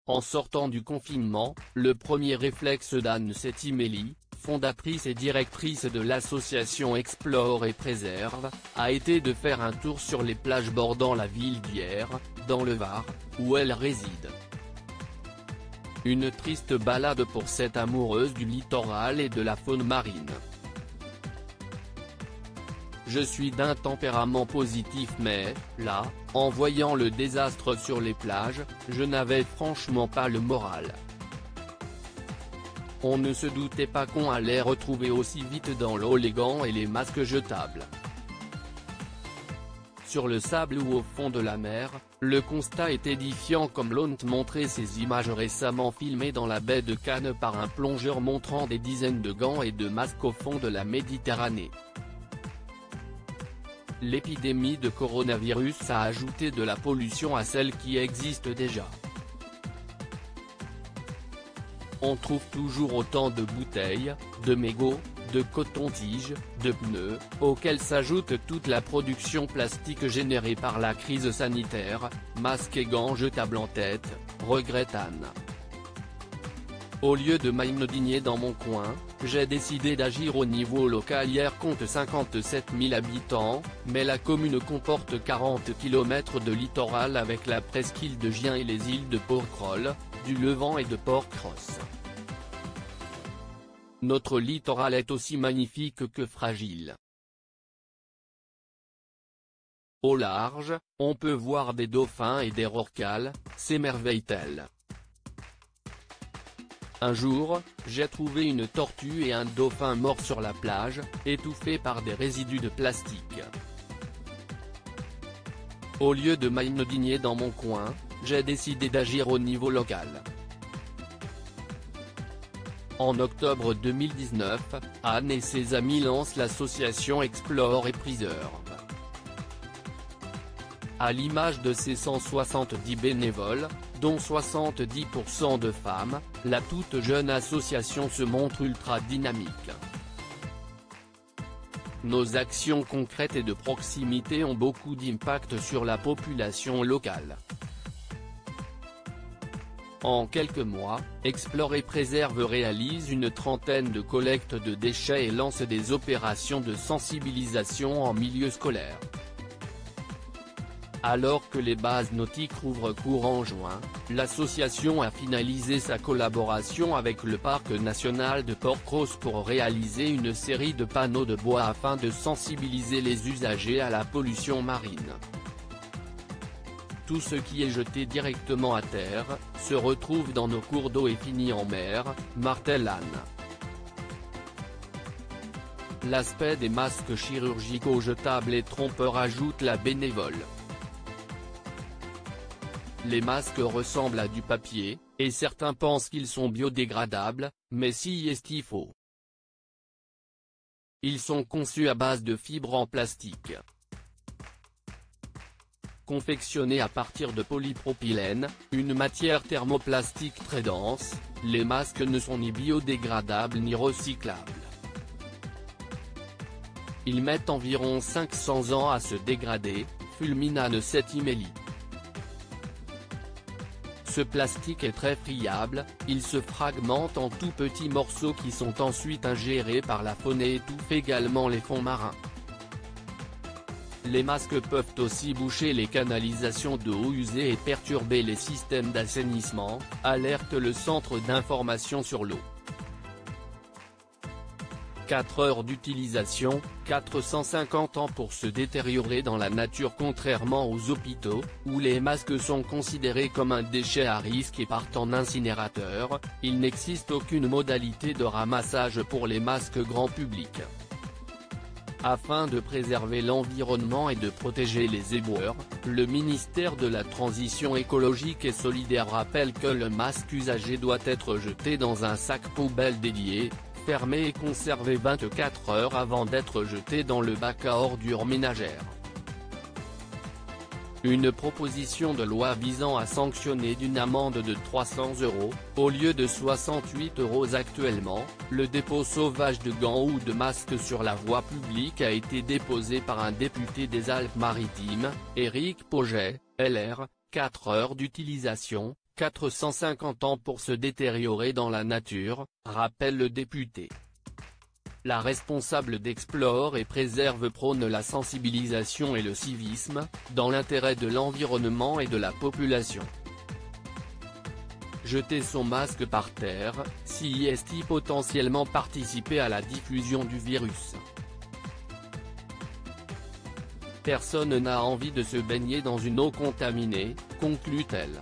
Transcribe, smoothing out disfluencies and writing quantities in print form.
En sortant du confinement, le premier réflexe d'Anne Settimeli, fondatrice et directrice de l'association Explore et Préserve, a été de faire un tour sur les plages bordant la ville d'Hyères, dans le Var, où elle réside. Une triste balade pour cette amoureuse du littoral et de la faune marine. Je suis d'un tempérament positif mais, là, en voyant le désastre sur les plages, je n'avais franchement pas le moral. On ne se doutait pas qu'on allait retrouver aussi vite dans l'eau les gants et les masques jetables. Sur le sable ou au fond de la mer, le constat est édifiant comme l'ont montré ces images récemment filmées dans la baie de Cannes par un plongeur montrant des dizaines de gants et de masques au fond de la Méditerranée. L'épidémie de coronavirus a ajouté de la pollution à celle qui existe déjà. On trouve toujours autant de bouteilles, de mégots, de coton-tige, de pneus, auxquels s'ajoute toute la production plastique générée par la crise sanitaire, masques et gants jetables en tête, regrette Anne. Au lieu de m'indigner dans mon coin, j'ai décidé d'agir au niveau local. Hyères compte 57 000 habitants, mais la commune comporte 40 km de littoral avec la presqu'île de Gien et les îles de Porquerolles, du Levant et de Port-Cros. Notre littoral est aussi magnifique que fragile. Au large, on peut voir des dauphins et des rorquals, s'émerveille-t-elle. Un jour, j'ai trouvé une tortue et un dauphin morts sur la plage, étouffés par des résidus de plastique. Au lieu de m'indigner dans mon coin, j'ai décidé d'agir au niveau local. En octobre 2019, Anne et ses amis lancent l'association Explore et Préserve. À l'image de ses 170 bénévoles, dont 70% de femmes, la toute jeune association se montre ultra dynamique. Nos actions concrètes et de proximité ont beaucoup d'impact sur la population locale. En quelques mois, Explore et Préserve réalise une trentaine de collectes de déchets et lance des opérations de sensibilisation en milieu scolaire. Alors que les bases nautiques rouvrent cours en juin, l'association a finalisé sa collaboration avec le Parc national de Port-Cros pour réaliser une série de panneaux de bois afin de sensibiliser les usagers à la pollution marine. Tout ce qui est jeté directement à terre, se retrouve dans nos cours d'eau et finit en mer, martèle Anne. L'aspect des masques chirurgicaux jetables et trompeurs ajoute la bénévole. Les masques ressemblent à du papier, et certains pensent qu'ils sont biodégradables, mais si est-il faux. Ils sont conçus à base de fibres en plastique. Confectionnés à partir de polypropylène, une matière thermoplastique très dense, les masques ne sont ni biodégradables ni recyclables. Ils mettent environ 500 ans à se dégrader, fulmine Anne Settimeli. Ce plastique est très friable, il se fragmente en tout petits morceaux qui sont ensuite ingérés par la faune et étouffent également les fonds marins. Les masques peuvent aussi boucher les canalisations d'eau usée et perturber les systèmes d'assainissement, alerte le Centre d'information sur l'eau. 4 heures d'utilisation, 450 ans pour se détériorer dans la nature. Contrairement aux hôpitaux, où les masques sont considérés comme un déchet à risque et partent en incinérateur, il n'existe aucune modalité de ramassage pour les masques grand public. Afin de préserver l'environnement et de protéger les éboueurs, le ministère de la Transition écologique et solidaire rappelle que le masque usagé doit être jeté dans un sac poubelle dédié, fermé et conservé 24 heures avant d'être jeté dans le bac à ordures ménagères. Une proposition de loi visant à sanctionner d'une amende de 300 €, au lieu de 68 € actuellement, le dépôt sauvage de gants ou de masques sur la voie publique a été déposée par un député des Alpes-Maritimes, Éric Pauget, LR. 4 heures d'utilisation, 450 ans pour se détériorer dans la nature, rappelle le député. La responsable d'Explore et Préserve prône la sensibilisation et le civisme, dans l'intérêt de l'environnement et de la population. Jeter son masque par terre, si est potentiellement participer à la diffusion du virus. Personne n'a envie de se baigner dans une eau contaminée, conclut-elle.